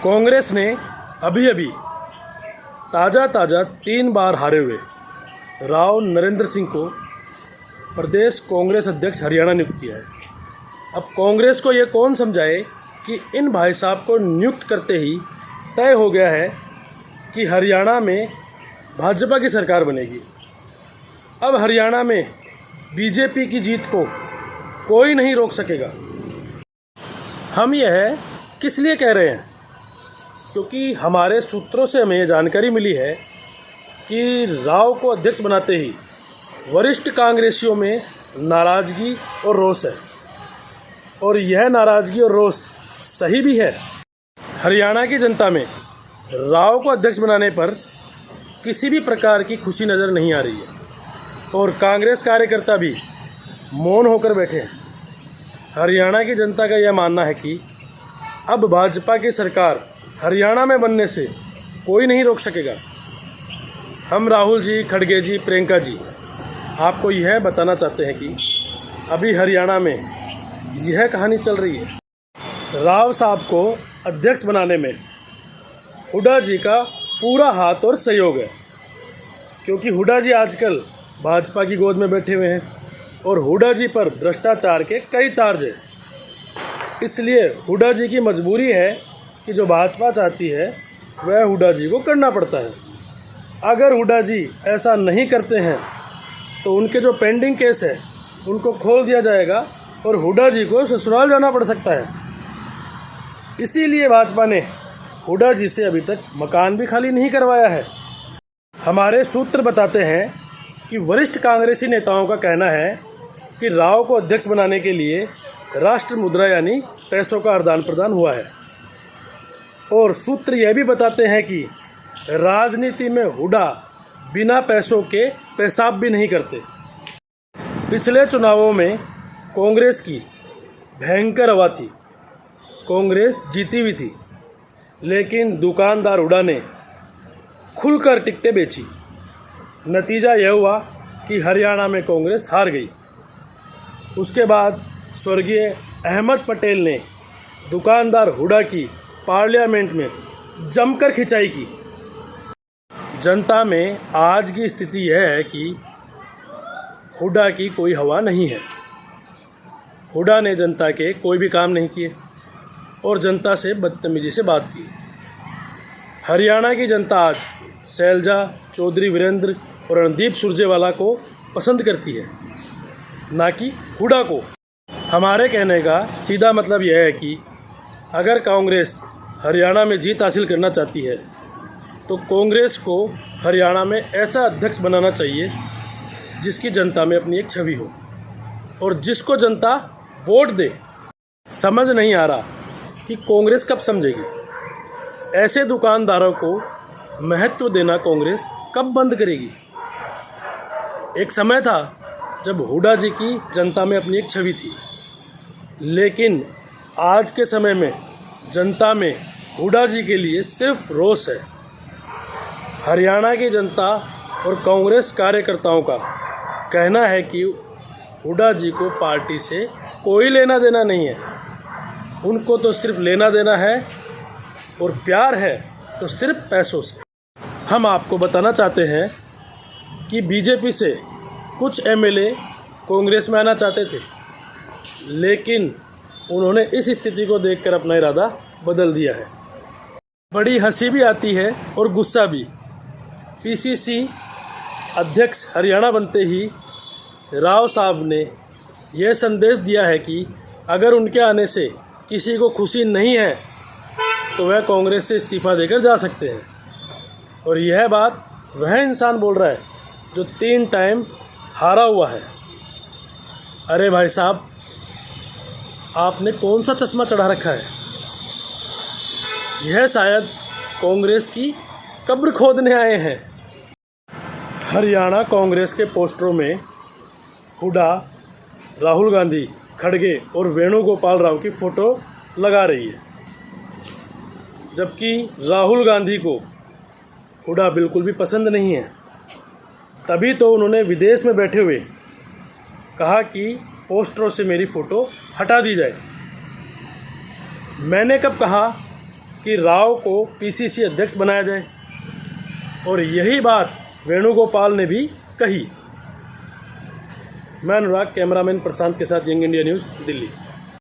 कांग्रेस ने अभी अभी ताज़ा 3 बार हारे हुए राव नरेंद्र सिंह को प्रदेश कांग्रेस अध्यक्ष हरियाणा नियुक्त किया है। अब कांग्रेस को ये कौन समझाए कि इन भाई साहब को नियुक्त करते ही तय हो गया है कि हरियाणा में भाजपा की सरकार बनेगी। अब हरियाणा में बीजेपी की जीत को कोई नहीं रोक सकेगा। हम यह किस लिए कह रहे हैं? क्योंकि हमारे सूत्रों से हमें जानकारी मिली है कि राव को अध्यक्ष बनाते ही वरिष्ठ कांग्रेसियों में नाराज़गी और रोष है, और यह नाराज़गी और रोष सही भी है। हरियाणा की जनता में राव को अध्यक्ष बनाने पर किसी भी प्रकार की खुशी नज़र नहीं आ रही है, और कांग्रेस कार्यकर्ता भी मौन होकर बैठे हैं। हरियाणा की जनता का यह मानना है कि अब भाजपा की सरकार हरियाणा में बनने से कोई नहीं रोक सकेगा। हम राहुल जी, खड़गे जी, प्रियंका जी आपको यह बताना चाहते हैं कि अभी हरियाणा में यह कहानी चल रही है। राव साहब को अध्यक्ष बनाने में हुड्डा जी का पूरा हाथ और सहयोग है, क्योंकि हुड्डा जी आजकल भाजपा की गोद में बैठे हुए हैं और हुड्डा जी पर भ्रष्टाचार के कई चार्ज हैं। इसलिए हुड्डा जी की मजबूरी है कि जो भाजपा चाहती है वह हुड्डा जी को करना पड़ता है। अगर हुड्डा जी ऐसा नहीं करते हैं तो उनके जो पेंडिंग केस है उनको खोल दिया जाएगा और हुड्डा जी को ससुराल जाना पड़ सकता है। इसीलिए भाजपा ने हुड्डा जी से अभी तक मकान भी खाली नहीं करवाया है। हमारे सूत्र बताते हैं कि वरिष्ठ कांग्रेसी नेताओं का कहना है कि राव को अध्यक्ष बनाने के लिए राष्ट्र मुद्रा यानी पैसों का आदान प्रदान हुआ है, और सूत्र यह भी बताते हैं कि राजनीति में हुड्डा बिना पैसों के पेशाब भी नहीं करते। पिछले चुनावों में कांग्रेस की भयंकर हवा थी, कांग्रेस जीती भी थी, लेकिन दुकानदार हुड्डा ने खुलकर टिकटें बेची। नतीजा यह हुआ कि हरियाणा में कांग्रेस हार गई। उसके बाद स्वर्गीय अहमद पटेल ने दुकानदार हुड्डा की पार्लियामेंट में जमकर खिंचाई की। जनता में आज की स्थिति यह है कि हुड्डा की कोई हवा नहीं है। हुड्डा ने जनता के कोई भी काम नहीं किए और जनता से बदतमीजी से बात की। हरियाणा की जनता आज शैलजा, चौधरी वीरेंद्र और रणदीप सुरजेवाला को पसंद करती है, ना कि हुड्डा को। हमारे कहने का सीधा मतलब यह है कि अगर कांग्रेस हरियाणा में जीत हासिल करना चाहती है तो कांग्रेस को हरियाणा में ऐसा अध्यक्ष बनाना चाहिए जिसकी जनता में अपनी एक छवि हो और जिसको जनता वोट दे। समझ नहीं आ रहा कि कांग्रेस कब समझेगी। ऐसे दुकानदारों को महत्व देना कांग्रेस कब बंद करेगी। एक समय था जब हुड्डा जी की जनता में अपनी एक छवि थी, लेकिन आज के समय में जनता में हुड्डा जी के लिए सिर्फ रोष है। हरियाणा की जनता और कांग्रेस कार्यकर्ताओं का कहना है कि हुड्डा जी को पार्टी से कोई लेना देना नहीं है। उनको तो सिर्फ लेना देना है और प्यार है तो सिर्फ पैसों से। हम आपको बताना चाहते हैं कि बीजेपी से कुछ एमएलए कांग्रेस में आना चाहते थे, लेकिन उन्होंने इस स्थिति को देखकर अपना इरादा बदल दिया है। बड़ी हंसी भी आती है और गुस्सा भी। पीसीसी अध्यक्ष हरियाणा बनते ही राव साहब ने यह संदेश दिया है कि अगर उनके आने से किसी को खुशी नहीं है तो वह कांग्रेस से इस्तीफ़ा देकर जा सकते हैं। और यह बात वह इंसान बोल रहा है जो 3 टाइम हारा हुआ है। अरे भाई साहब, आपने कौन सा चश्मा चढ़ा रखा है? यह शायद कांग्रेस की कब्र खोदने आए हैं। हरियाणा कांग्रेस के पोस्टरों में हुड्डा, राहुल गांधी, खड़गे और वेणुगोपाल राव की फ़ोटो लगा रही है, जबकि राहुल गांधी को हुड्डा बिल्कुल भी पसंद नहीं है। तभी तो उन्होंने विदेश में बैठे हुए कहा कि पोस्टरों से मेरी फ़ोटो हटा दी जाए। मैंने कब कहा कि राव को पीसीसी अध्यक्ष बनाया जाए और यही बात वेणुगोपाल ने भी कही। मैं अनुराग, कैमरामैन प्रशांत के साथ यंग इंडिया न्यूज़, दिल्ली।